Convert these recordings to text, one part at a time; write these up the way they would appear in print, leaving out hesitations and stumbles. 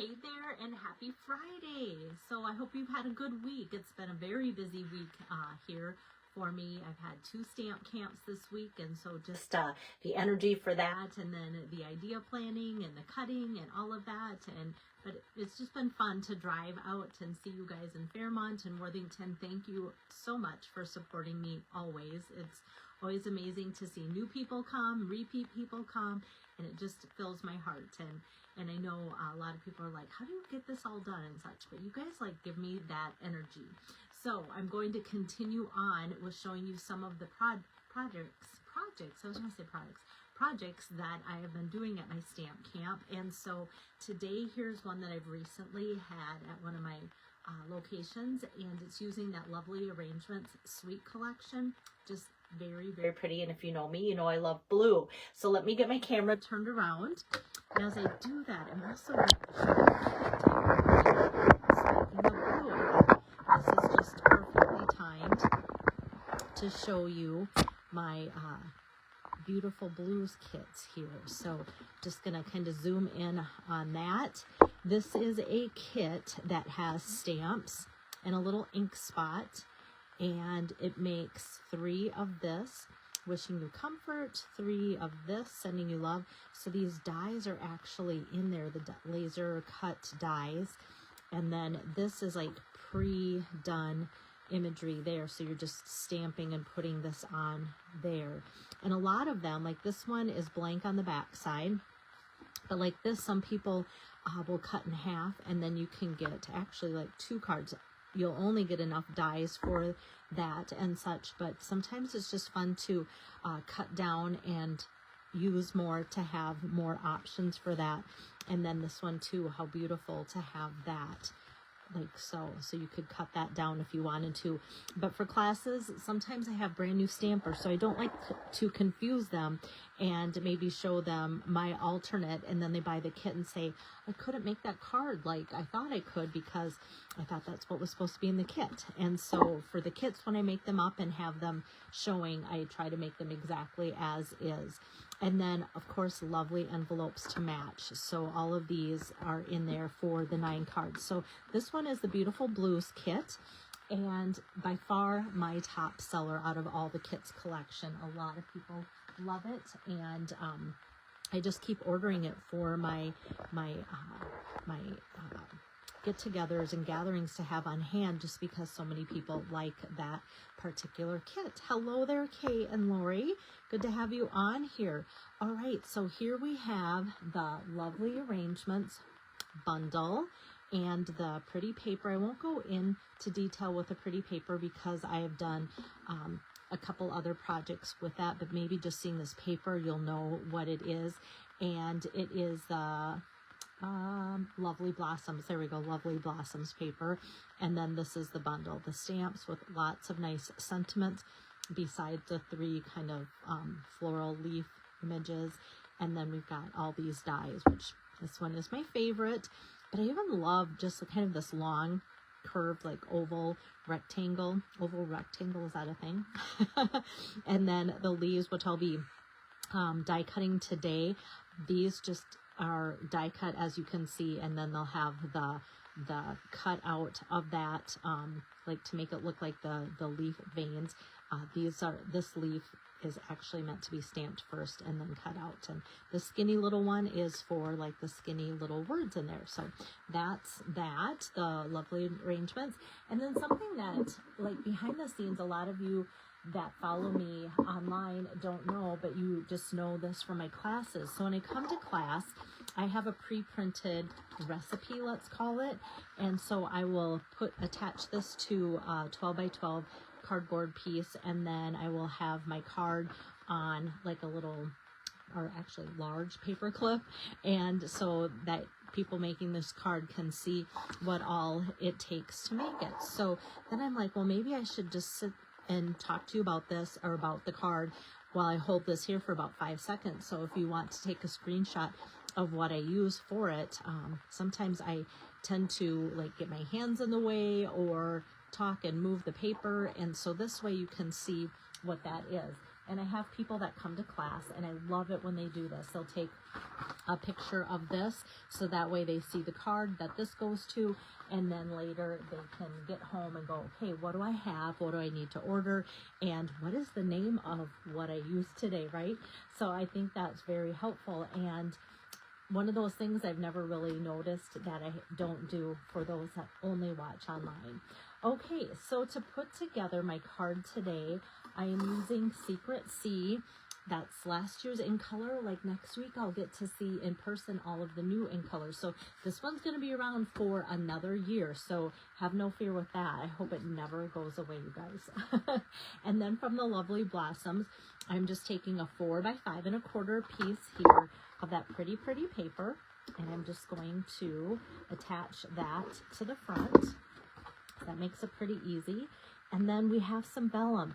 Hey there and happy Friday. So I hope you've had a good week. It's been a very busy week here for me. I've had 2 stamp camps this week, and so just the energy for that, and then the idea planning and the cutting and all of that. But it's just been fun to drive out and see you guys in Fairmont and Worthington. Thank you so much for supporting me always. It's always amazing to see new people come, repeat people come, and it just fills my heart. And I know a lot of people are like, how do you get this all done and such? But you guys give me that energy. So I'm going to continue on with showing you some of the projects that I have been doing at my stamp camp. And so today, here's one that I've recently had at one of my locations, and it's using that Lovely Arrangements Suite Collection. Just very, very pretty. And if you know me, you know I love blue. So let me get my camera turned around. And as I do that, I'm also going to blue. This is just perfectly timed to show you my beautiful blues kits here. So just going to kind of zoom in on that. This is a kit that has stamps and a little ink spot, and it makes 3 of this, wishing you comfort, 3 of this, sending you love. So these dies are actually in there, the laser cut dies, and then this is like pre-done imagery there, so you're just stamping and putting this on there. And a lot of them, like this one is blank on the back side, but like this, some people will cut in half, and then you can get actually like 2 cards. You'll only get enough dies for that and such, but sometimes it's just fun to cut down and use more to have more options for that. And then this one too, how beautiful to have that. Like so you could cut that down if you wanted to. But for classes, sometimes I have brand new stampers, so I don't like to confuse them and maybe show them my alternate, and then they buy the kit and say, I couldn't make that card like I thought I could because I thought that's what was supposed to be in the kit. And so for the kits, when I make them up and have them showing, I try to make them exactly as is. And then, of course, lovely envelopes to match. So all of these are in there for the 9 cards. So this one is the Beautiful Blues kit, and by far my top seller out of all the kits collection. A lot of people love it, and I just keep ordering it for my get-togethers and gatherings to have on hand, just because so many people like that particular kit. Hello there, Kay and Lori. Good to have you on here. All right, so here we have the Lovely Arrangements bundle and the pretty paper. I won't go into detail with the pretty paper because I have done a couple other projects with that, but maybe just seeing this paper, you'll know what it is. And it is the Lovely Blossoms. There we go, Lovely Blossoms paper. And then this is the bundle, the stamps with lots of nice sentiments besides the 3 kind of floral leaf images. And then we've got all these dies, which this one is my favorite. But I even love just kind of this long curved like oval rectangle. Oval rectangle, is that a thing? And then the leaves, which I'll be die cutting today. These just are die cut, as you can see, and then they'll have the cut out of that like to make it look like the leaf veins. This leaf is actually meant to be stamped first and then cut out, and the skinny little one is for like the skinny little words in there. So that's that, the Lovely Arrangements. And then something that, like, behind the scenes, a lot of you that follow me online don't know, but you just know this from my classes. So when I come to class, I have a pre-printed recipe, let's call it, and so I will attach this to a 12 by 12 cardboard piece, and then I will have my card on like a little, or actually large paper clip, and so that people making this card can see what all it takes to make it. So then I'm like, well, maybe I should just sit and talk to you about this, or about the card, while I hold this here for about 5 seconds. So if you want to take a screenshot of what I use for it, sometimes I tend to like get my hands in the way or talk and move the paper, and so this way you can see what that is. And I have people that come to class, and I love it when they do this. They'll take a picture of this, so that way they see the card that this goes to, and then later they can get home and go, okay, what do I have? What do I need to order? And what is the name of what I used today, right? So I think that's very helpful. And one of those things I've never really noticed that I don't do for those that only watch online. Okay, so to put together my card today, I am using Secret C. That's last year's in color. Like next week, I'll get to see in person all of the new in color. So this one's going to be around for another year. So have no fear with that. I hope it never goes away, you guys. And then from the Lovely Blossoms, I'm just taking a 4 by 5 1/4 piece here of that pretty paper. And I'm just going to attach that to the front. That makes it pretty easy. And then we have some vellum.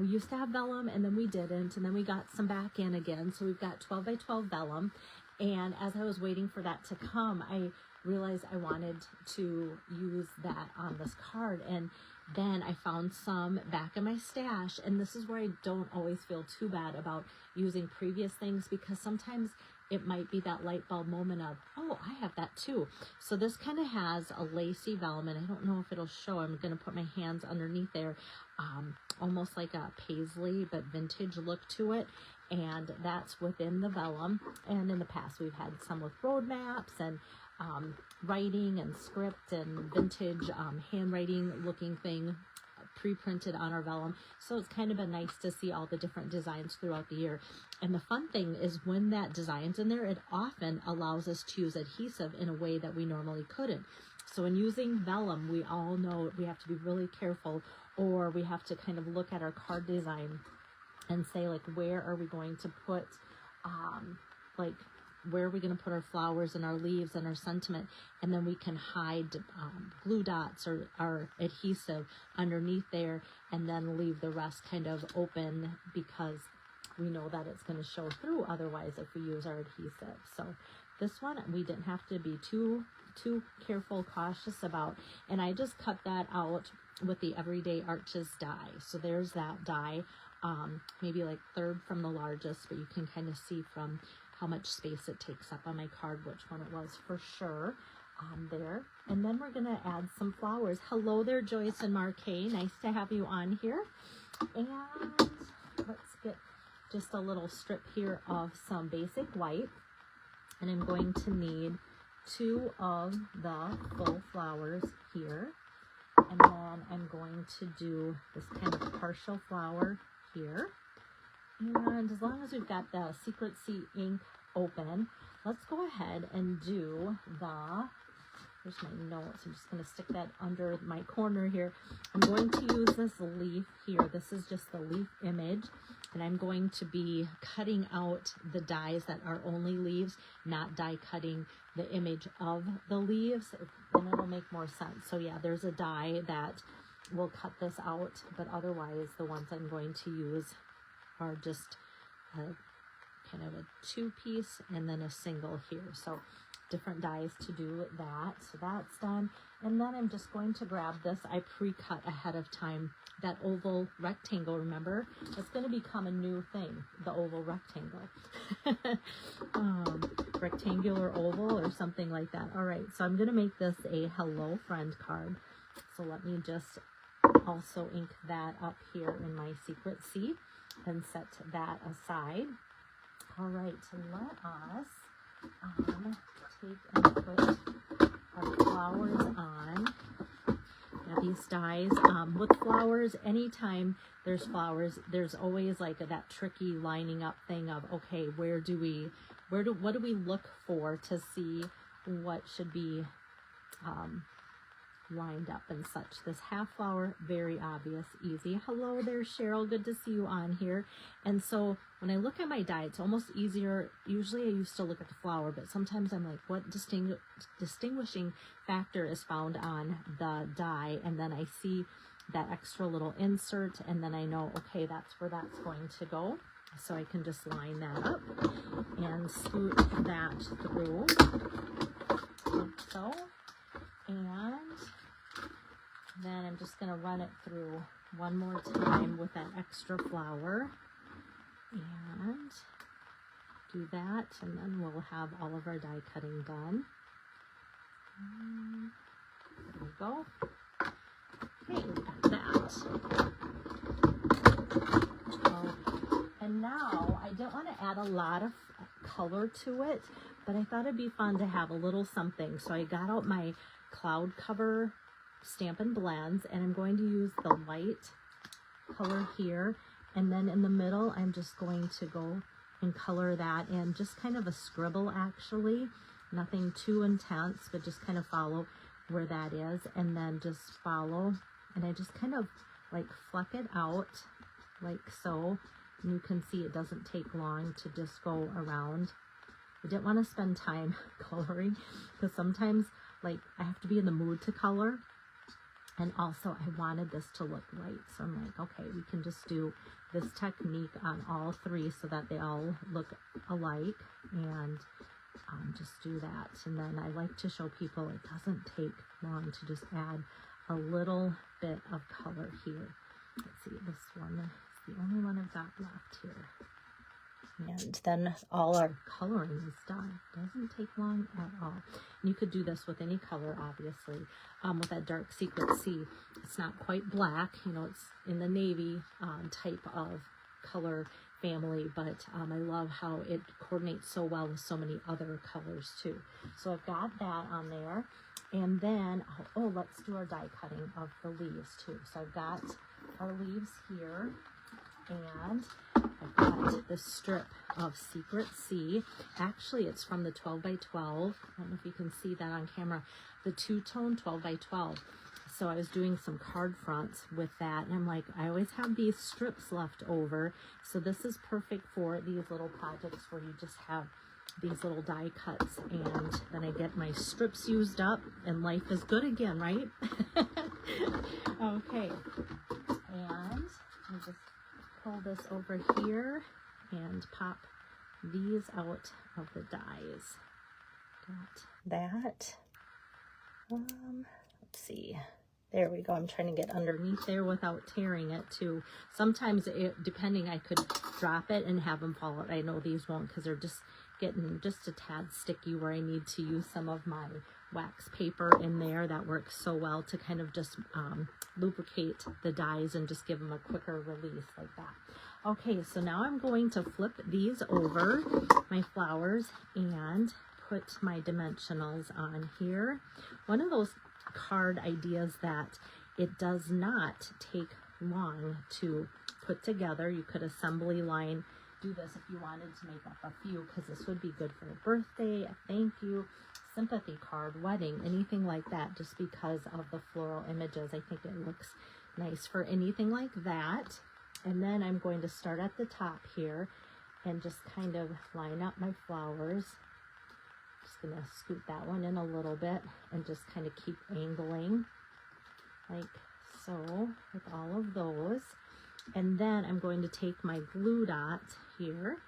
We used to have vellum, and then we didn't, and then we got some back in again. So we've got 12 by 12 vellum. And as I was waiting for that to come, I realized I wanted to use that on this card. And then I found some back in my stash. And this is where I don't always feel too bad about using previous things, because sometimes it might be that light bulb moment of, oh, I have that too. So this kind of has a lacy vellum, and I don't know if it'll show. I'm going to put my hands underneath there. Almost like a paisley but vintage look to it, and that's within the vellum. And in the past we've had some with road maps and writing and script and vintage handwriting looking thing pre-printed on our vellum. So it's kind of been nice to see all the different designs throughout the year. And the fun thing is when that design's in there, it often allows us to use adhesive in a way that we normally couldn't. So in using vellum, we all know we have to be really careful, or we have to kind of look at our card design and say, like, where are we going to put, where are we going to put our flowers and our leaves and our sentiment, and then we can hide glue dots or our adhesive underneath there, and then leave the rest kind of open, because we know that it's going to show through otherwise if we use our adhesive. So this one we didn't have to be too careful, cautious about, and I just cut that out with the Everyday Arches die. So there's that die, maybe like third from the largest, but you can kind of see from how much space it takes up on my card which one it was for sure there. And then we're going to add some flowers. Hello there, Joyce and Marquet. Nice to have you on here. And let's get just a little strip here of some basic white. And I'm going to need 2 of the full flowers here. And then I'm going to do this kind of partial flower here. And as long as we've got the Secret C ink open, let's go ahead and do here's my notes. I'm just going to stick that under my corner here. I'm going to use this leaf here. This is just the leaf image. And I'm going to be cutting out the dies that are only leaves, not die cutting the image of the leaves. And it'll make more sense. So yeah, there's a die that will cut this out, but otherwise the ones I'm going to use are just kind of a 2-piece and then a single here. So different dies to do that. So that's done. And then I'm just going to grab this. I pre-cut ahead of time that oval rectangle. Remember, it's going to become a new thing, the oval rectangle. Rectangular oval or something like that. All right, so I'm going to make this a hello friend card. So let me just also ink that up here in my Secret C and set that aside. All right, so let us take and put our flowers on. Now these dies, with flowers, anytime there's flowers, there's always like that tricky lining up thing of, okay, what do we look for to see what should be lined up and such. This half flower, very obvious, easy. Hello there, Cheryl. Good to see you on here. And so when I look at my die, it's almost easier. Usually I used to look at the flower, but sometimes I'm like, what distinguishing factor is found on the die? And then I see that extra little insert, and then I know, okay, that's where that's going to go. So I can just line that up and scoot that through, like so. And then I'm just going to run it through one more time with that extra flower. And do that, and then we'll have all of our die cutting done. There we go. Okay, we got that. And now I didn't want to add a lot of color to it, but I thought it'd be fun to have a little something. So I got out my cloud cover Stampin' Blends, and I'm going to use the light color here, and then in the middle I'm just going to go and color that in, just kind of a scribble actually, nothing too intense, but just kind of follow where that is, and then just follow, and I just kind of like fleck it out like so, and you can see it doesn't take long to just go around. I didn't want to spend time coloring because sometimes like I have to be in the mood to color, and also I wanted this to look light, so I'm like, okay, we can just do this technique on all three so that they all look alike, and just do that. And then I like to show people it doesn't take long to just add a little bit of color here. Let's see, this one is the only one I've got left here. And then all our coloring is done. Doesn't take long at all. And you could do this with any color, obviously. With that dark Secret Sea, it's not quite black, you know, it's in the navy type of color family, but I love how it coordinates so well with so many other colors too. So I've got that on there. And then, oh, let's do our die cutting of the leaves too. So I've got our leaves here, and I've got the strip of Secret Sea. Actually, it's from the 12 by 12. I don't know if you can see that on camera. The two-tone 12 by 12. So I was doing some card fronts with that, and I'm like, I always have these strips left over. So this is perfect for these little projects where you just have these little die cuts, and then I get my strips used up, and life is good again, right? Okay. And I just pull this over here and pop these out of the dies. Got that. Let's see. There we go. I'm trying to get underneath there without tearing it too. Sometimes, depending, I could drop it and have them fall out. I know these won't because they're just getting just a tad sticky where I need to use some of my wax paper in there. That works so well to kind of just lubricate the dies and just give them a quicker release like that. Okay, so now I'm going to flip these over, my flowers, and put my dimensionals on here. One of those card ideas that it does not take long to put together. You could assembly line do this if you wanted to make up a few, because this would be good for a birthday, a thank you, sympathy card, wedding, anything like that, just because of the floral images. I think it looks nice for anything like that. And then I'm going to start at the top here and just kind of line up my flowers. Just going to scoot that one in a little bit and just kind of keep angling like so with all of those. And then I'm going to take my glue dot here,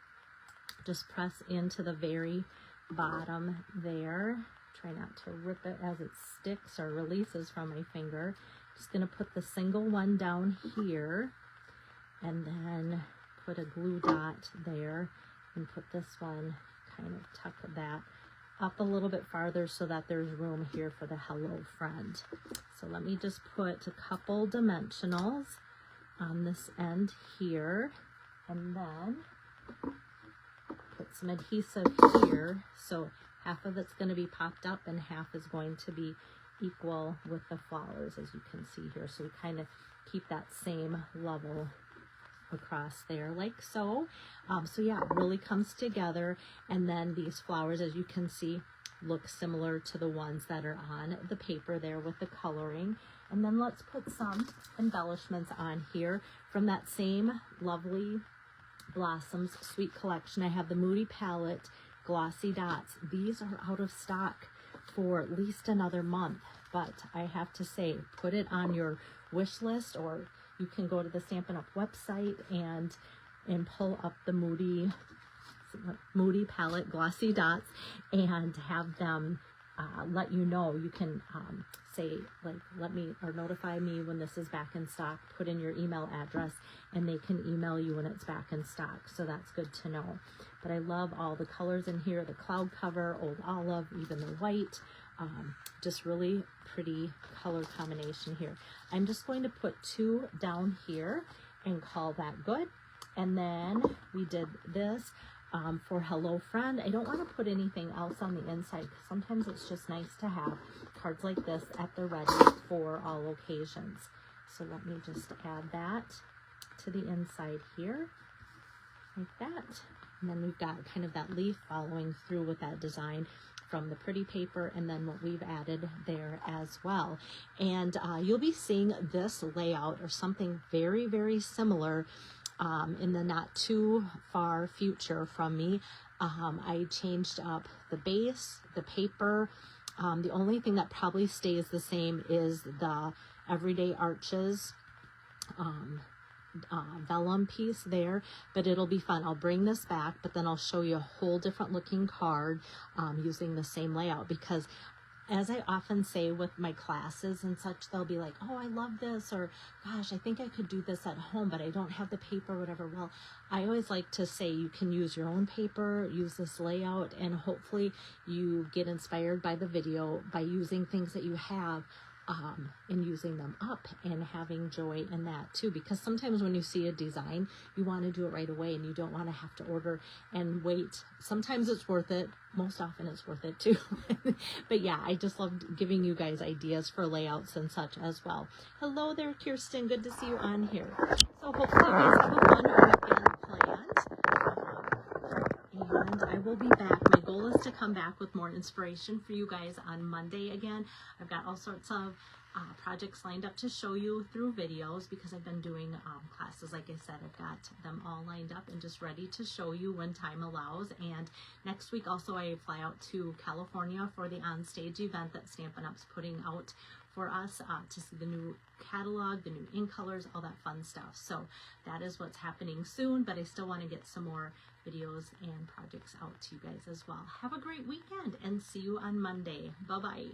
just press into the very bottom there. Try not to rip it as it sticks or releases from my finger. Just going to put the single one down here, and then put a glue dot there, and put this one, kind of tuck that up a little bit farther so that there's room here for the hello friend. So let me just put a couple dimensionals on this end here, and then put some adhesive here. So half of it's going to be popped up and half is going to be equal with the flowers, as you can see here. So we kind of keep that same level across there like so. So yeah, it really comes together. And then these flowers, as you can see, look similar to the ones that are on the paper there with the coloring. And then let's put some embellishments on here from that same lovely Blossoms Sweet Collection. I have the Moody Palette Glossy Dots. These are out of stock for at least another month, but I have to say, put it on your wish list, or you can go to the Stampin' Up! Website and pull up the Moody Palette Glossy Dots and have them let you know. You can say, like, let me, or notify me when this is back in stock, put in your email address, and they can email you when it's back in stock. So that's good to know. But I love all the colors in here, the cloud cover, old olive, even the white, just really pretty color combination here. I'm just going to put 2 down here and call that good. And then we did this for Hello Friend. I don't want to put anything else on the inside because sometimes it's just nice to have cards like this at the ready for all occasions. So let me just add that to the inside here, like that. And then we've got kind of that leaf following through with that design from the pretty paper, and then what we've added there as well. And you'll be seeing this layout or something very, very similar in the not too far future from me. I changed up the base, the paper. The only thing that probably stays the same is the Everyday Arches vellum piece there, but it'll be fun. I'll bring this back, but then I'll show you a whole different looking card using the same layout, because as I often say with my classes and such, they'll be like, oh, I love this, or gosh, I think I could do this at home, but I don't have the paper, whatever. Well, I always like to say you can use your own paper, use this layout, and hopefully you get inspired by the video by using things that you have and using them up and having joy in that too, because sometimes when you see a design, you want to do it right away and you don't want to have to order and wait. Sometimes it's worth it. Most often it's worth it too. But yeah, I just love giving you guys ideas for layouts and such as well. Hello there, Kirsten. Good to see you on here. So hopefully you guys have a fun weekend planned. And I will be back. My goal is to come back with more inspiration for you guys on Monday again. I've got all sorts of projects lined up to show you through videos, because I've been doing classes. Like I said, I've got them all lined up and just ready to show you when time allows. And next week also I fly out to California for the Onstage event that Stampin' Up's putting out for us to see the new catalog, the new ink colors, all that fun stuff. So that is what's happening soon, but I still want to get some more videos and projects out to you guys as well. Have a great weekend and see you on Monday. Bye-bye.